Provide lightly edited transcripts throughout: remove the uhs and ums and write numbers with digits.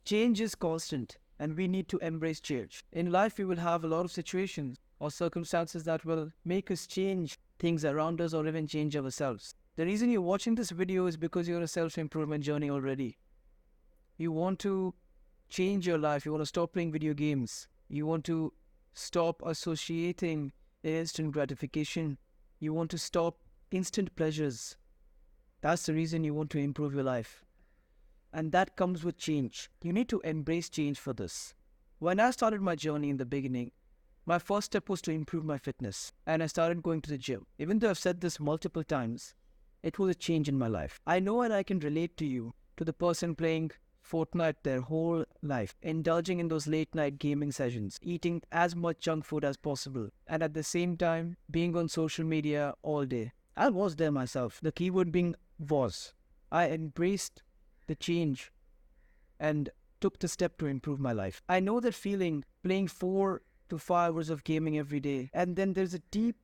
Change is constant and we need to embrace change. In life, we will have a lot of situations or circumstances that will make us change things around us or even change ourselves. The reason you're watching this video is because you're on a self-improvement journey already. You want to change your life. You want to stop playing video games. You want to stop associating instant gratification. You want to stop instant pleasures. That's the reason you want to improve your life. And that comes with change. You need to embrace change for this. When I started my journey in the beginning, my first step was to improve my fitness. And I started going to the gym. Even though I've said this multiple times, it was a change in my life. I know and I can relate to you, to the person playing Fortnite their whole life, indulging in those late night gaming sessions, eating as much junk food as possible, and at the same time being on social media all day. I was there myself. The keyword being was. I embraced the change and took the step to improve my life. I know that feeling, playing 4 to 5 hours of gaming every day, and then there's a deep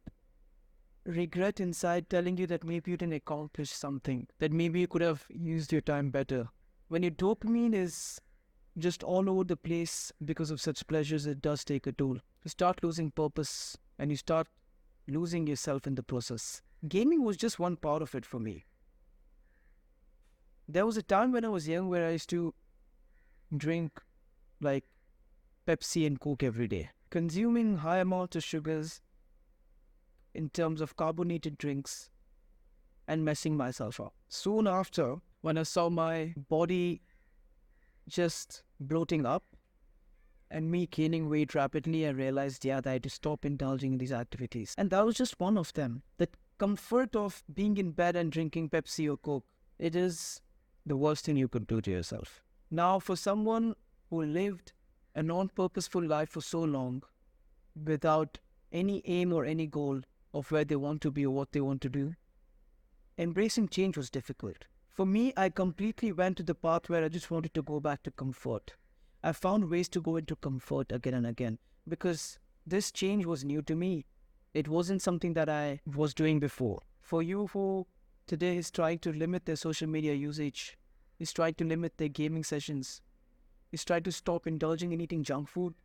regret inside telling you that maybe you didn't accomplish something, that maybe you could have used your time better. When your dopamine is just all over the place because of such pleasures, it does take a toll. You start losing purpose and you start losing yourself in the process. Gaming was just one part of it for me. There was a time when I was young where I used to drink like Pepsi and Coke every day, consuming high amounts of sugars in terms of carbonated drinks and messing myself up. Soon after, when I saw my body just bloating up and me gaining weight rapidly, I realized, that I had to stop indulging in these activities. And that was just one of them. The comfort of being in bed and drinking Pepsi or Coke, it is the worst thing you could do to yourself. Now, for someone who lived a non-purposeful life for so long without any aim or any goal of where they want to be or what they want to do, embracing change was difficult. For me, I completely went to the path where I just wanted to go back to comfort. I found ways to go into comfort again and again because this change was new to me. It wasn't something that I was doing before. For you who today is trying to limit their social media usage, is trying to limit their gaming sessions, is trying to stop indulging in eating junk food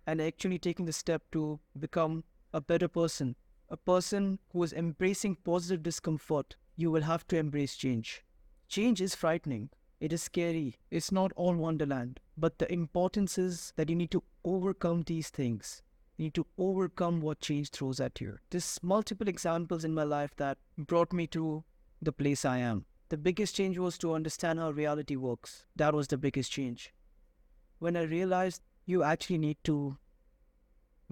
and actually taking the step to become a better person, a person who is embracing positive discomfort, you will have to embrace change. Change is frightening. It is scary. It's not all wonderland. But the importance is that you need to overcome these things. You need to overcome what change throws at you. There's multiple examples in my life that brought me to the place I am. The biggest change was to understand how reality works. That was the biggest change. When I realized you actually need to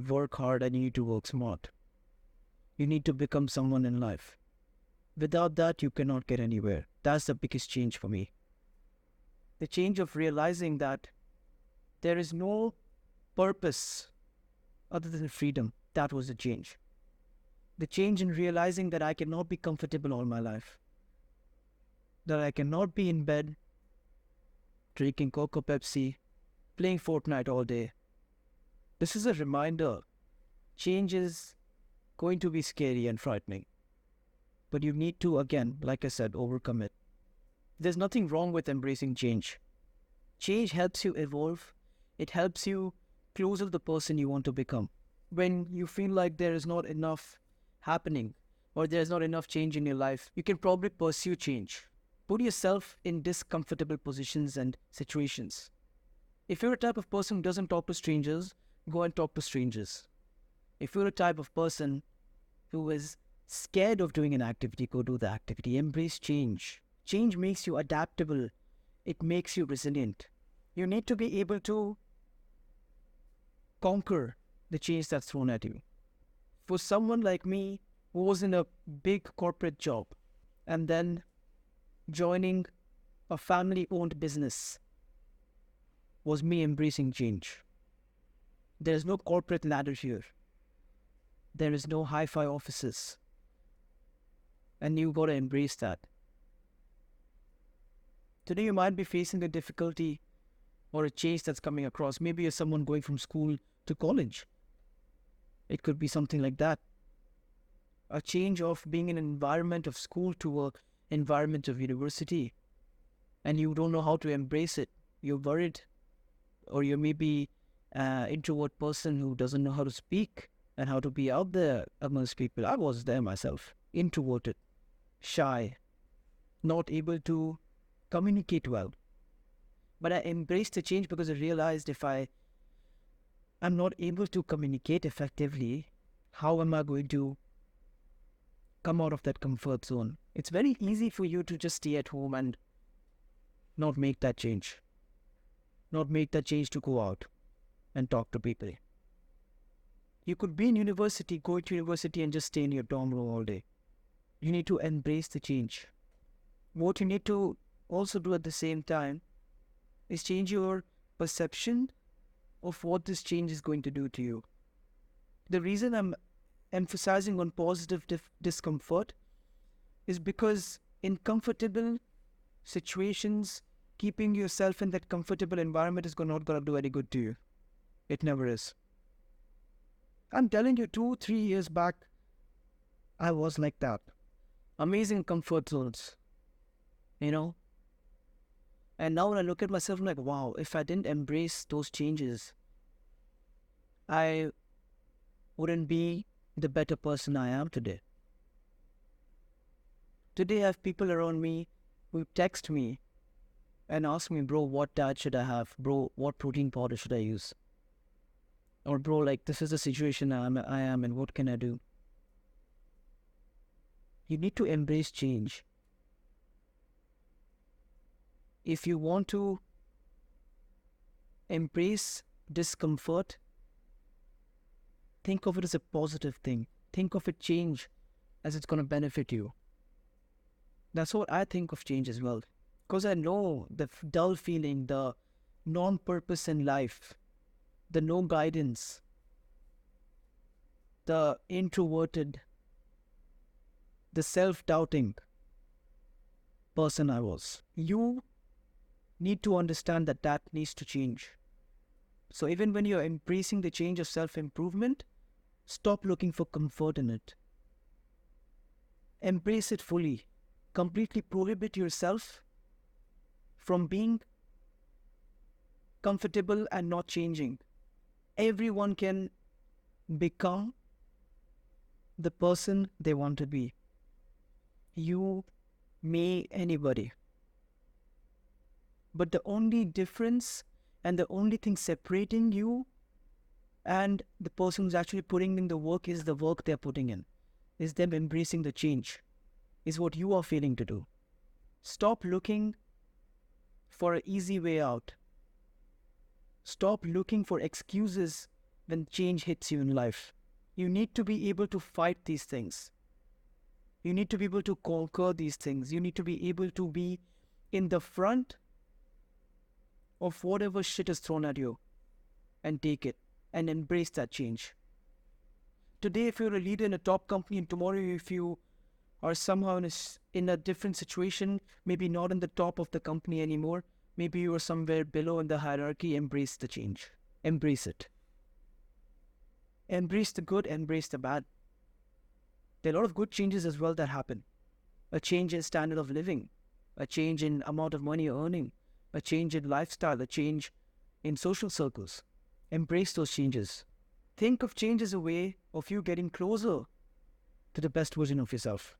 work hard and you need to work smart. You need to become someone in life. Without that, you cannot get anywhere. That's the biggest change for me. The change of realizing that there is no purpose other than freedom. That was the change. The change in realizing that I cannot be comfortable all my life. That I cannot be in bed, drinking Coke or Pepsi, playing Fortnite all day. This is a reminder. Change is going to be scary and frightening. But you need to, again, like I said, overcome it. There's nothing wrong with embracing change. Change helps you evolve. It helps you closer to the person you want to become. When you feel like there is not enough happening or there's not enough change in your life, you can probably pursue change. Put yourself in discomfortable positions and situations. If you're a type of person who doesn't talk to strangers, go and talk to strangers. If you're a type of person who is scared of doing an activity, go do the activity. Embrace change. Change makes you adaptable. It makes you resilient. You need to be able to conquer the change that's thrown at you. For someone like me who was in a big corporate job and then joining a family-owned business was me embracing change. There is no corporate ladder here. There is no hi-fi offices. And you got to embrace that. Today you might be facing a difficulty or a change that's coming across. Maybe you're someone going from school to college. It could be something like that. A change of being in an environment of school to an environment of university. And you don't know how to embrace it. you're worried, or you may be an introvert person who doesn't know how to speak and how to be out there amongst people. I was there myself, introverted, shy, not able to communicate well. But I embraced the change because I realized if I'm not able to communicate effectively, how am I going to come out of that comfort zone? It's very easy for you to just stay at home and not make that change. Not make that change to go out and talk to people. You could be in university, go to university and just stay in your dorm room all day. You need to embrace the change. What you need to also do at the same time is change your perception of what this change is going to do to you. The reason I'm emphasizing on positive discomfort is because in comfortable situations, keeping yourself in that comfortable environment is not going to do any good to you. It never is. I'm telling you, 2-3 years back, I was like that. Amazing comfort zones, And now when I look at myself, I'm like, wow, if I didn't embrace those changes, I wouldn't be the better person I am today. Today I have people around me who text me and ask me, bro, what diet should I have? Bro, what protein powder should I use? Or bro, like, this is the situation I am and what can I do? You need to embrace change. If you want to embrace discomfort, think of it as a positive thing. Think of it change as it's going to benefit you. That's what I think of change as well. Because I know the dull feeling, the non-purpose in life, the no guidance, the introverted, the self-doubting person I was. You need to understand that needs to change. So even when you're embracing the change of self-improvement, stop looking for comfort in it. Embrace it fully. Completely prohibit yourself from being comfortable and not changing. Everyone can become the person they want to be. You, me, anybody. But the only difference and the only thing separating you and the person who's actually putting in the work is the work they're putting in. Is them embracing the change. Is what you are failing to do. Stop looking for an easy way out. Stop looking for excuses when change hits you in life. You need to be able to fight these things. You need to be able to conquer these things. You need to be able to be in the front of whatever shit is thrown at you and take it and embrace that change. Today, if you're a leader in a top company, and tomorrow if you are somehow in a different situation, maybe not in the top of the company anymore, maybe you are somewhere below in the hierarchy, embrace the change. Embrace it. Embrace the good, embrace the bad. There are a lot of good changes as well that happen. A change in standard of living, a change in amount of money you're earning, a change in lifestyle, a change in social circles. Embrace those changes. Think of change as a way of you getting closer to the best version of yourself.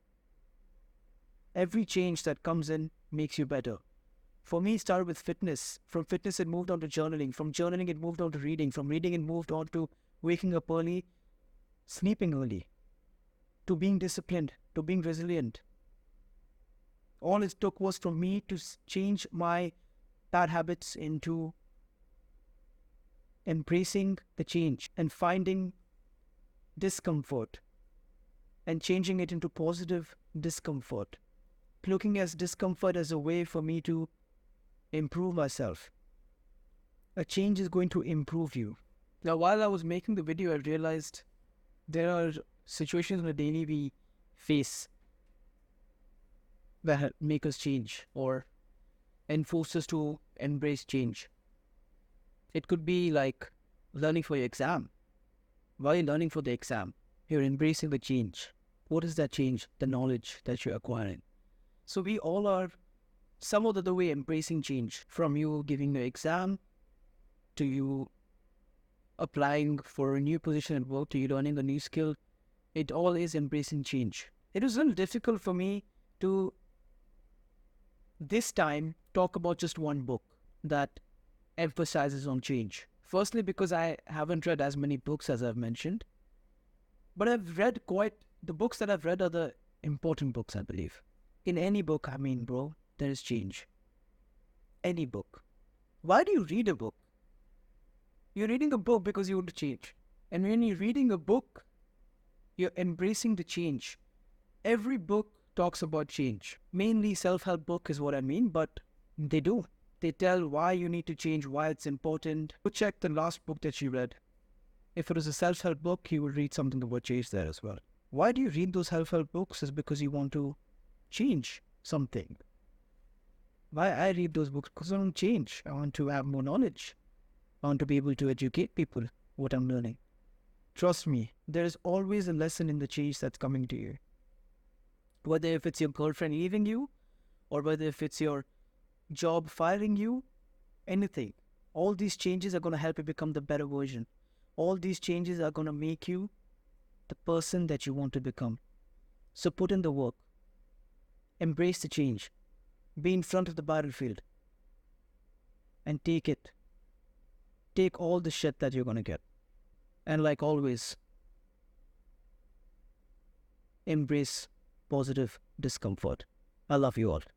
Every change that comes in makes you better. For me, it started with fitness. From fitness, it moved on to journaling. From journaling, it moved on to reading. From reading, it moved on to waking up early, sleeping early, to being disciplined, to being resilient. All it took was for me to change my bad habits into embracing the change and finding discomfort and changing it into positive discomfort. Looking at discomfort as a way for me to improve myself. A change is going to improve you. Now, while I was making the video, I realized there are situations on a daily we face that make us change or enforce us to embrace change. It could be like learning for your exam. While you're learning for the exam, you're embracing the change. What is that change? The knowledge that you're acquiring. So we all are some other way embracing change, from you giving your exam to you applying for a new position at work to you learning a new skill. It all is embracing change. It was a little difficult for me to this time talk about just one book that emphasizes on change. Firstly, because I haven't read as many books as I've mentioned, but I've read the books that I've read are the important books, I believe. In any book, I mean, bro, there is change. Any book. Why do you read a book? You're reading a book because you want to change. And when you're reading a book, you're embracing the change. Every book talks about change. Mainly self-help book is what I mean, but they do. They tell why you need to change, why it's important. Go check the last book that you read. If it was a self-help book, you would read something about change there as well. Why do you read those self-help books? Is because you want to change something. Why I read those books? Because I want to change. I want to have more knowledge. I want to be able to educate people what I'm learning. Trust me, there is always a lesson in the change that's coming to you. Whether if it's your girlfriend leaving you, or whether if it's your job firing you, anything. All these changes are going to help you become the better version. All these changes are going to make you the person that you want to become. So put in the work. Embrace the change. Be in front of the battlefield. And take it. Take all the shit that you're going to get. And like always, embrace positive discomfort. I love you all.